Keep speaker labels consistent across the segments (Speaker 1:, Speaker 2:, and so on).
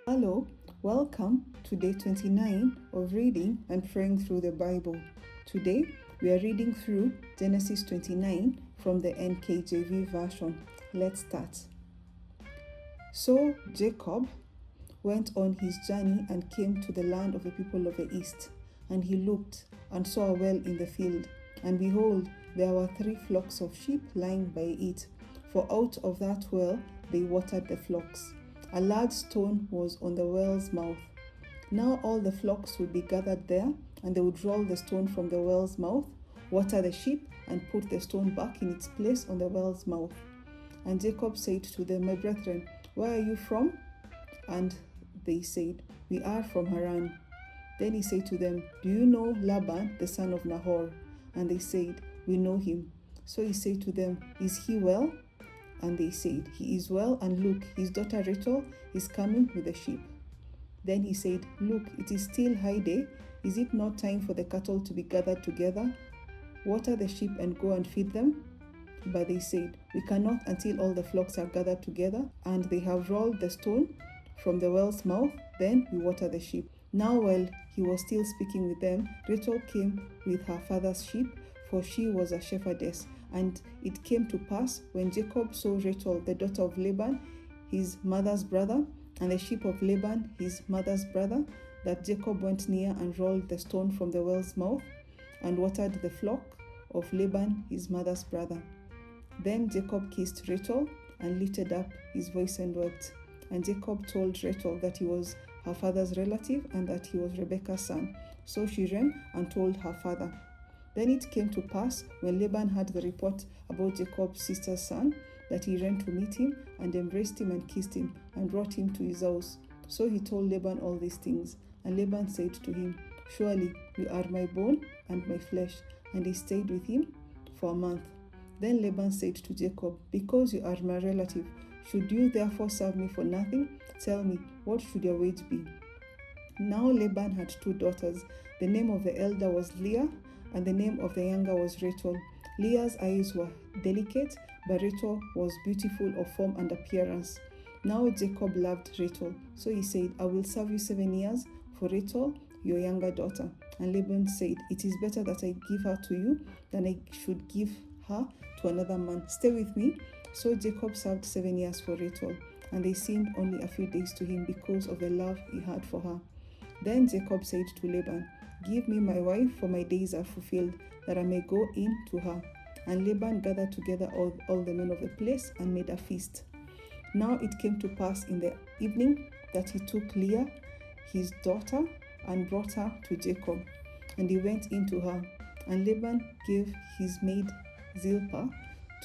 Speaker 1: Hello, welcome to day 29 of reading and praying through the Bible. Today we are reading through Genesis 29 from the NKJV version. Let's start. So Jacob went on his journey and came to the land of the people of the east. And he looked and saw a well in the field. And behold, there were 3 flocks of sheep lying by it. For out of that well they watered the flocks. A large stone was on the well's mouth. Now all the flocks would be gathered there, and they would roll the stone from the well's mouth, water the sheep, and put the stone back in its place on the well's mouth. And Jacob said to them, My brethren, where are you from? And they said, We are from Haran. Then he said to them, Do you know Laban, the son of Nahor? And they said, We know him. So he said to them, Is he well? And they said, He is well, and look, his daughter Rachel is coming with the sheep. Then he said, Look, it is still high day. Is it not time for the cattle to be gathered together? Water the sheep and go and feed them? But they said, We cannot until all the flocks are gathered together, and they have rolled the stone from the well's mouth, then we water the sheep. Now while he was still speaking with them, Rachel came with her father's sheep, for she was a shepherdess. And it came to pass, when Jacob saw Rachel, the daughter of Laban, his mother's brother, and the sheep of Laban, his mother's brother, that Jacob went near and rolled the stone from the well's mouth, and watered the flock of Laban, his mother's brother. Then Jacob kissed Rachel, and lifted up his voice and wept. And Jacob told Rachel that he was her father's relative, and that he was Rebekah's son. So she ran and told her father. Then it came to pass, when Laban heard the report about Jacob's sister's son, that he ran to meet him, and embraced him and kissed him, and brought him to his house. So he told Laban all these things. And Laban said to him, Surely you are my bone and my flesh. And he stayed with him for a month. Then Laban said to Jacob, Because you are my relative, should you therefore serve me for nothing? Tell me, what should your wage be? Now Laban had 2 daughters. The name of the elder was Leah, and the name of the younger was Rachel. Leah's eyes were delicate, but Rachel was beautiful of form and appearance. Now Jacob loved Rachel, so he said, I will serve you 7 years for Rachel, your younger daughter. And Laban said, It is better that I give her to you than I should give her to another man. Stay with me. So Jacob served 7 years for Rachel, and they seemed only a few days to him because of the love he had for her. Then Jacob said to Laban, Give me my wife, for my days are fulfilled, that I may go in to her. And Laban gathered together all the men of the place and made a feast. Now it came to pass in the evening that he took Leah, his daughter, and brought her to Jacob. And he went in to her. And Laban gave his maid Zilpah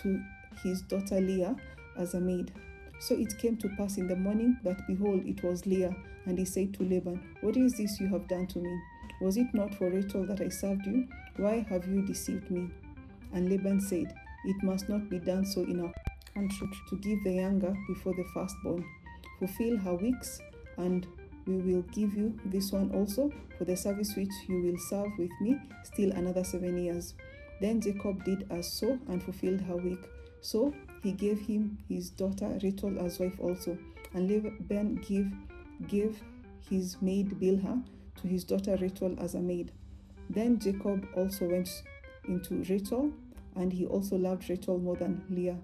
Speaker 1: to his daughter Leah as a maid. So it came to pass in the morning that, behold, it was Leah. And he said to Laban, What is this you have done to me? Was it not for Rachel that I served you? Why have you deceived me? And Laban said, It must not be done so in our country, to give the younger before the firstborn. Fulfill her weeks, and we will give you this one also for the service which you will serve with me still another 7 years. Then Jacob did as so, and fulfilled her week. So he gave him his daughter Rachel as wife also. And Laban gave his maid Bilhah to his daughter Rachel as a maid. Then Jacob also went into Rachel, and he also loved Rachel more than Leah.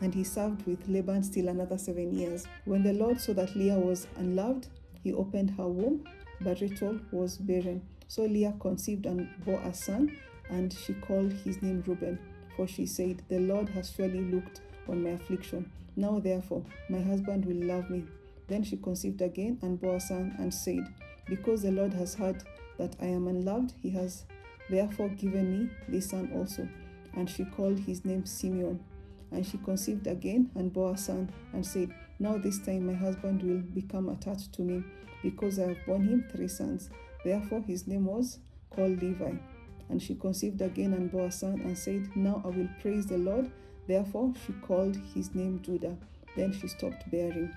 Speaker 1: And he served with Laban still another 7 years. When the Lord saw that Leah was unloved, he opened her womb, but Rachel was barren. So Leah conceived and bore a son, and she called his name Reuben, for she said, The Lord has surely looked on my affliction. Now therefore my husband will love me. Then she conceived again and bore a son, and said, Because the Lord has heard that I am unloved, he has therefore given me this son also. And she called his name Simeon. And she conceived again and bore a son, and said, Now this time my husband will become attached to me, because I have borne him 3 sons. Therefore his name was called Levi. And she conceived again and bore a son, and said, Now I will praise the Lord. Therefore she called his name Judah. Then she stopped bearing.